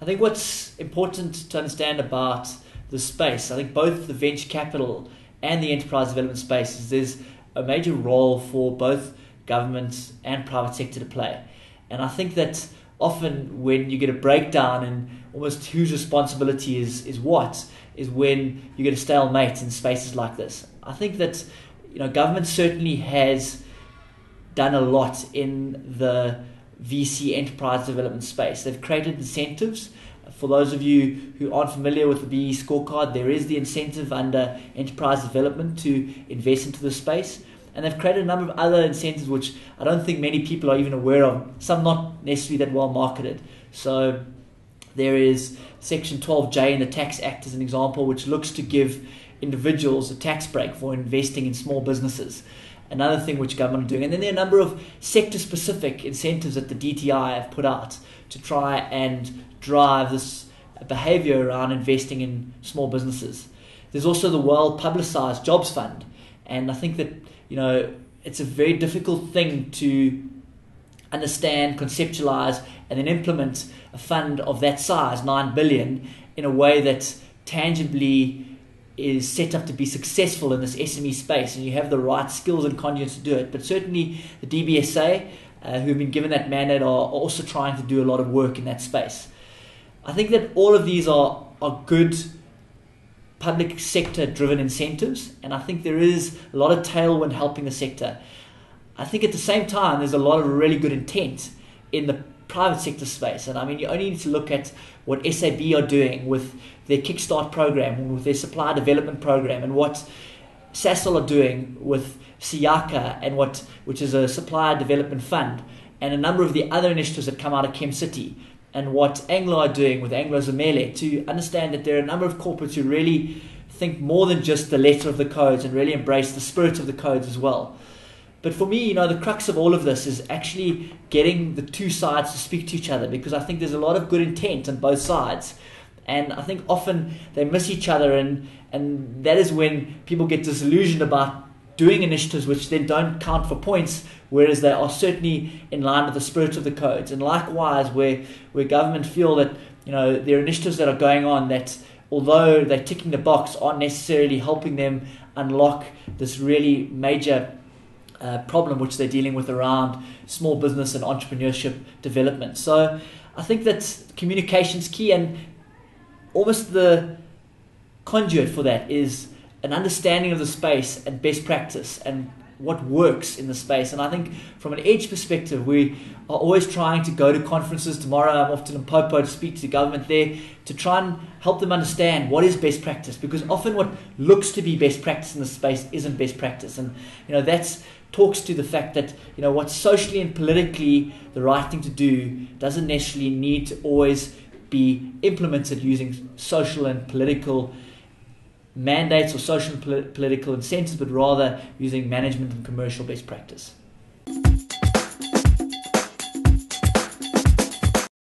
I think what's important to understand about the space, I think both the venture capital and the enterprise development space, is there's a major role for both government and private sector to play. And I think that often when you get a breakdown in almost whose responsibility is what, is when you get a stalemate in spaces like this. I think that government certainly has done a lot in the VC enterprise development space. They've created incentives. For those of you who aren't familiar with the BE scorecard, there is the incentive under enterprise development to invest into the space. And they've created a number of other incentives which I don't think many people are even aware of, some not necessarily that well marketed. So there is Section 12J in the Tax Act as an example, which looks to give individuals a tax break for investing in small businesses. Another thing which government are doing. And then there are a number of sector-specific incentives that the DTI have put out to try and drive this behavior around investing in small businesses. There's also the well-publicized Jobs Fund. And I think that it's a very difficult thing to understand, conceptualize, and then implement a fund of that size, 9 billion, in a way that tangibly is set up to be successful in this SME space, and you have the right skills and conduits to do it. But certainly the DBSA, who have been given that mandate, are also trying to do a lot of work in that space. I think that all of these are good public sector driven incentives, and I think there is a lot of tailwind helping the sector. I think at the same time there's a lot of really good intent in the private sector space, and I mean you only need to look at what SAB are doing with their Kickstart program, with their supply development program, and what Sasol are doing with Siyaka, and which is a supplier development fund, and a number of the other initiatives that come out of Chem City, and what Anglo are doing with Anglo Zimele, to understand that there are a number of corporates who really think more than just the letter of the codes and really embrace the spirit of the codes as well. But for me, the crux of all of this is actually getting the two sides to speak to each other, because I think there's a lot of good intent on both sides. And I think often they miss each other, and that is when people get disillusioned about doing initiatives which then don't count for points, whereas they are certainly in line with the spirit of the codes. And likewise, where government feel that there are initiatives that are going on that, although they're ticking the box, aren't necessarily helping them unlock this really major problem which they're dealing with around small business and entrepreneurship development. So I think that communication's key, and almost the conduit for that is an understanding of the space and best practice and what works in the space. And I think from an Edge perspective, we are always trying to go to conferences. Tomorrow I'm off to Limpopo to speak to government there to try and help them understand what is best practice, because often what looks to be best practice in the space isn't best practice. And that's talks to the fact that what's socially and politically the right thing to do doesn't necessarily need to always be implemented using social and political mandates or social and political incentives, but rather using management and commercial best practice.